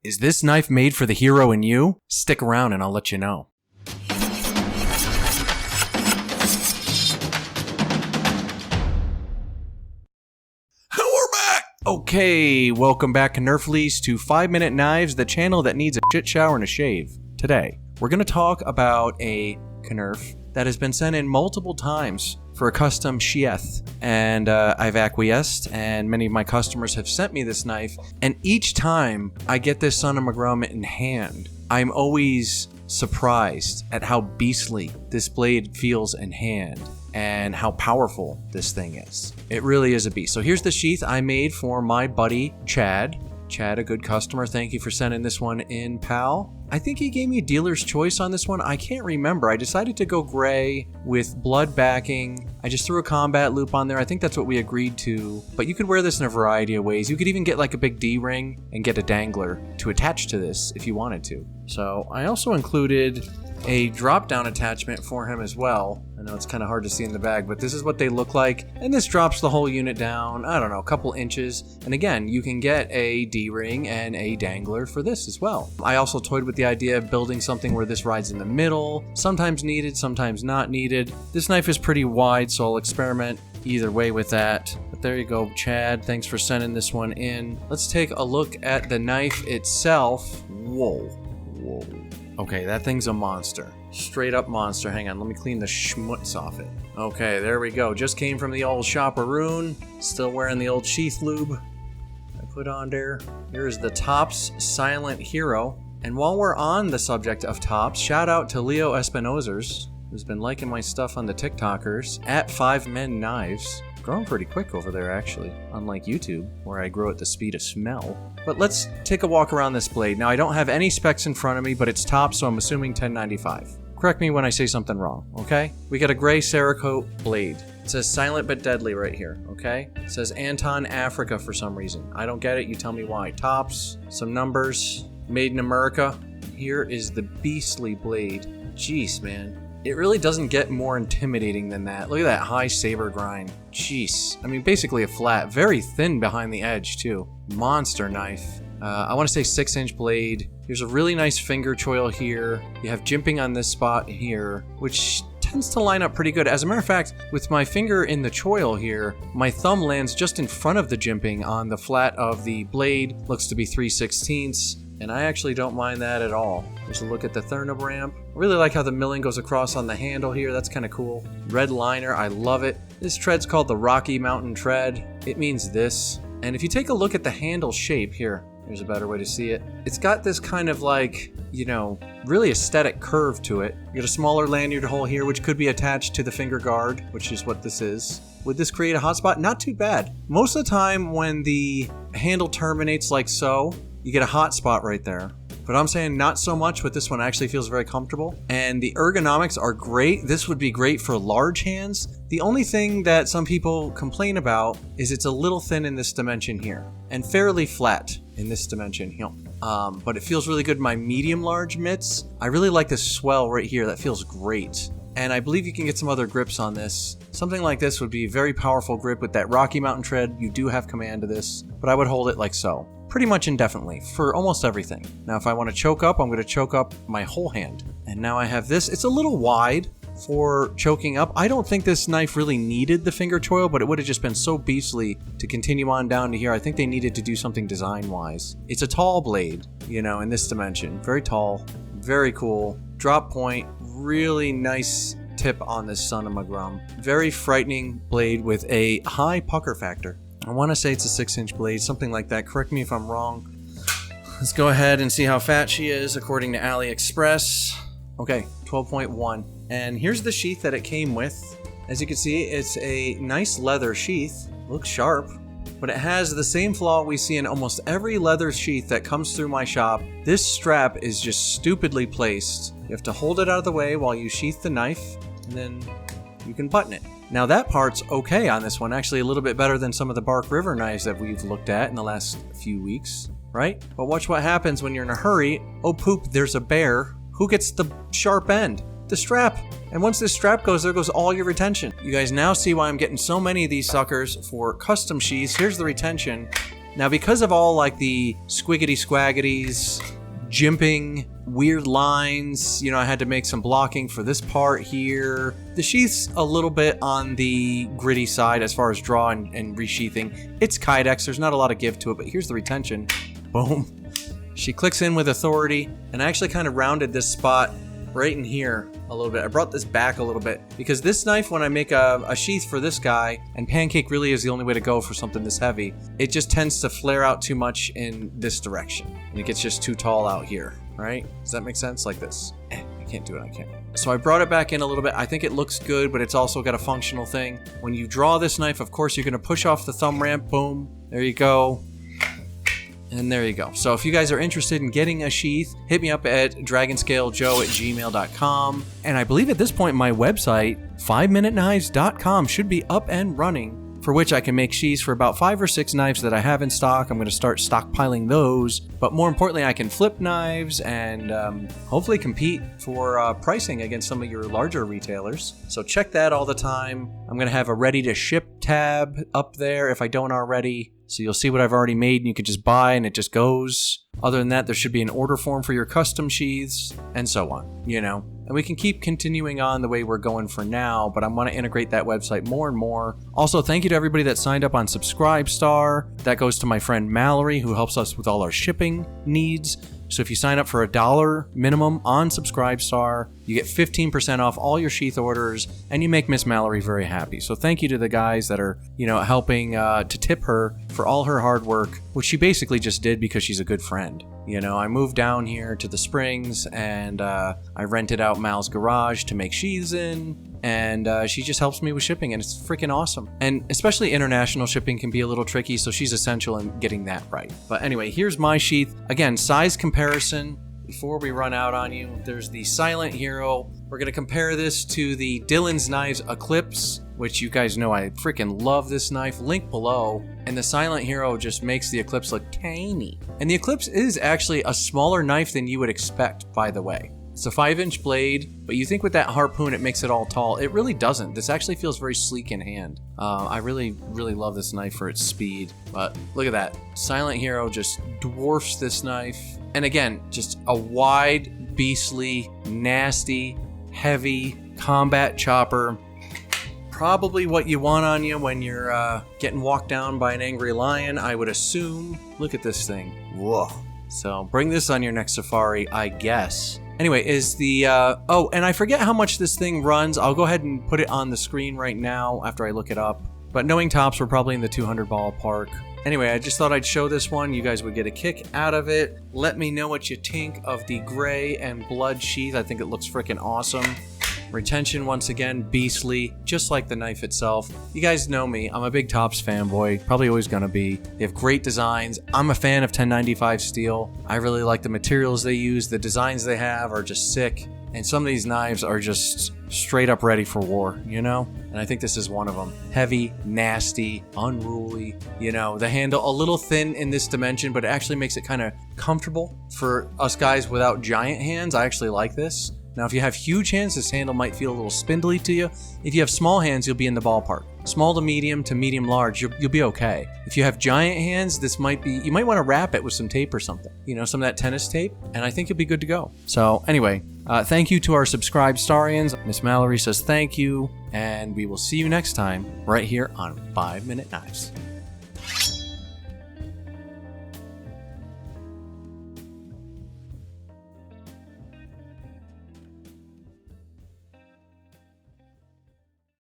Is this knife made for the hero in you? Stick around and I'll let you know. We're back! Okay, welcome back, Nerflies, to 5-Minute Knives, the channel that needs a shit shower and a shave. Today, we're going to talk about a Nerf that has been sent in multiple times for a custom Sheath, and I've acquiesced, and many of my customers have sent me this knife, and each time I get this son of a grum in hand, I'm always surprised at how beastly this blade feels in hand and how powerful this thing is. It really is a beast. So here's the sheath I made for my buddy Chad. Chad, a good customer, thank you for sending this one in, pal. I think he gave me a dealer's choice on this one. I can't remember. I decided to go gray with blood backing. I just threw a combat loop on there. I think that's what we agreed to. But you could wear this in a variety of ways. You could even get like a big D-ring and get a dangler to attach to this if you wanted to. So I also included a drop-down attachment for him as well. I know it's kind of hard to see in the bag, but this is what they look like. And this drops the whole unit down, I don't know, a couple inches. And again, you can get a D-ring and a dangler for this as well. I also toyed with the idea of building something where this rides in the middle, sometimes needed, sometimes not needed. This knife is pretty wide, so I'll experiment either way with that. But there you go, Chad. Thanks for sending this one in. Let's take a look at the knife itself. Whoa. Okay, that thing's a monster. Straight up monster. Hang on, let me clean the schmutz off it. Okay, there we go. Just came from the old shopperoon. Still wearing the old sheath lube I put on there. Here's the Tops Silent Hero. And while we're on the subject of Tops, shout out to Leo Espinosers, who's been liking my stuff on the TikTokers, at 5Men Knives. Growing pretty quick over there, actually, unlike YouTube, where I grow at the speed of smell. But let's take a walk around this blade. Now, I don't have any specs in front of me, but it's top, so I'm assuming 1095. Correct me when I say something wrong, okay? We got a gray Cerakote blade. It says silent but deadly right here, okay? It says Anton Africa for some reason. I don't get it, you tell me why. Tops, some numbers, made in America. Here is the beastly blade. Jeez, man. It really doesn't get more intimidating than that. Look at that high saber grind. Jeez. I mean, basically a flat. Very thin behind the edge, too. Monster knife. I want to say 6-inch blade. There's a really nice finger choil here. You have jimping on this spot here, which tends to line up pretty good. As a matter of fact, with my finger in the choil here, my thumb lands just in front of the jimping on the flat of the blade. Looks to be 3/16. And I actually don't mind that at all. There's a look at the Thurnib ramp. I really like how the milling goes across on the handle here. That's kind of cool. Red liner, I love it. This tread's called the Rocky Mountain tread. It means this. And if you take a look at the handle shape here, there's a better way to see it. It's got this kind of like, you know, really aesthetic curve to it. You got a smaller lanyard hole here, which could be attached to the finger guard, which is what this is. Would this create a hotspot? Not too bad. Most of the time when the handle terminates like so, you get a hot spot right there. But I'm saying not so much with this one. Actually feels very comfortable. And the ergonomics are great. This would be great for large hands. The only thing that some people complain about is it's a little thin in this dimension here. And fairly flat in this dimension here. But it feels really good in my medium-large mitts. I really like this swell right here. That feels great. And I believe you can get some other grips on this. Something like this would be a very powerful grip with that Rocky Mountain tread. You do have command of this, but I would hold it like so. Pretty much indefinitely for almost everything. Now, if I want to choke up, I'm going to choke up my whole hand. And now I have this. It's a little wide for choking up. I don't think this knife really needed the finger choil, but it would have just been so beastly to continue on down to here. I think they needed to do something design-wise. It's a tall blade, you know, in this dimension. Very tall, very cool. Drop point, really nice tip on this son of a grum. Very frightening blade with a high pucker factor. I want to say it's a 6-inch blade, something like that. Correct me if I'm wrong. Let's go ahead and see how fat she is according to AliExpress. Okay, 12.1. And here's the sheath that it came with. As you can see, it's a nice leather sheath. Looks sharp. But it has the same flaw we see in almost every leather sheath that comes through my shop. This strap is just stupidly placed. You have to hold it out of the way while you sheath the knife, and then you can button it. Now that part's okay on this one, actually a little bit better than some of the Bark River knives that we've looked at in the last few weeks, right? But watch what happens when you're in a hurry. Oh poop, there's a bear. Who gets the sharp end? The strap. And once this strap goes, there goes all your retention. You guys now see why I'm getting so many of these suckers for custom sheaths. Here's the retention. Now, because of all like the squiggity squaggities, jimping, weird lines, you know, I had to make some blocking for this part here. The sheath's a little bit on the gritty side as far as draw and resheathing. It's Kydex, there's not a lot of give to it, but here's the retention. Boom. She clicks in with authority, and I actually kind of rounded this spot right in here a little bit. I brought this back a little bit because this knife, when I make a sheath for this guy, and pancake really is the only way to go for something this heavy, it just tends to flare out too much in this direction, and it gets just too tall out here, right? Does that make sense? Like this. I can't do it on camera. So I brought it back in a little bit. I think it looks good, but it's also got a functional thing. When you draw this knife, of course, you're going to push off the thumb ramp. Boom. There you go. And there you go. So if you guys are interested in getting a sheath, hit me up at dragonscalejoe@gmail.com. And I believe at this point my website, 5minuteknives.com, should be up and running, for which I can make sheaths for about 5 or 6 knives that I have in stock. I'm going to start stockpiling those. But more importantly, I can flip knives and hopefully compete for pricing against some of your larger retailers. So check that all the time. I'm going to have a ready to ship tab up there if I don't already. So you'll see what I've already made and you can just buy and it just goes. Other than that, there should be an order form for your custom sheaths and so on, you know. And we can keep continuing on the way we're going for now, but I want to integrate that website more and more. Also, thank you to everybody that signed up on Subscribestar. That goes to my friend Mallory, who helps us with all our shipping needs. So if you sign up for $1 minimum on Subscribestar, you get 15% off all your sheath orders, and you make Miss Mallory very happy. So thank you to the guys that are, you know, helping to tip her for all her hard work, which she basically just did because she's a good friend. You know, I moved down here to the Springs, and I rented out Mal's garage to make sheaths in, and she just helps me with shipping, and it's freaking awesome. And especially international shipping can be a little tricky, so she's essential in getting that right. But anyway, here's my sheath. Again, size comparison. Before we run out on you, there's the Silent Hero. We're going to compare this to the Dylan's Knives Eclipse, which you guys know I freaking love this knife. Link below. And the Silent Hero just makes the Eclipse look tiny. And the Eclipse is actually a smaller knife than you would expect, by the way. It's a 5-inch blade, but you think with that harpoon it makes it all tall. It really doesn't. This actually feels very sleek in hand. I really love this knife for its speed. But look at that. Silent Hero just dwarfs this knife. And again, just a wide, beastly, nasty, heavy combat chopper. Probably what you want on you when you're getting walked down by an angry lion, I would assume. Look at this thing. Whoa. So bring this on your next safari, I guess. Anyway, is the, oh, and I forget how much this thing runs. I'll go ahead and put it on the screen right now after I look it up. But knowing tops, we're probably in the 200 ballpark. Anyway, I just thought I'd show this one. You guys would get a kick out of it. Let me know what you think of the gray and blood sheath. I think it looks freaking awesome. Retention, once again, beastly, just like the knife itself. You guys know me. I'm a big Tops fanboy. Probably always gonna be. They have great designs. I'm a fan of 1095 steel. I really like the materials they use. The designs they have are just sick. And some of these knives are just straight up ready for war, you know? And I think this is one of them. Heavy, nasty, unruly. You know, the handle a little thin in this dimension, but it actually makes it kind of comfortable for us guys without giant hands. I actually like this. Now, if you have huge hands, this handle might feel a little spindly to you. If you have small hands, you'll be in the ballpark. Small to medium large, you'll be okay. If you have giant hands, this might be, you might want to wrap it with some tape or something. You know, some of that tennis tape, and I think you'll be good to go. So anyway, thank you to our subscribed Starians. Miss Mallory says thank you, and we will see you next time right here on 5 Minute Knives.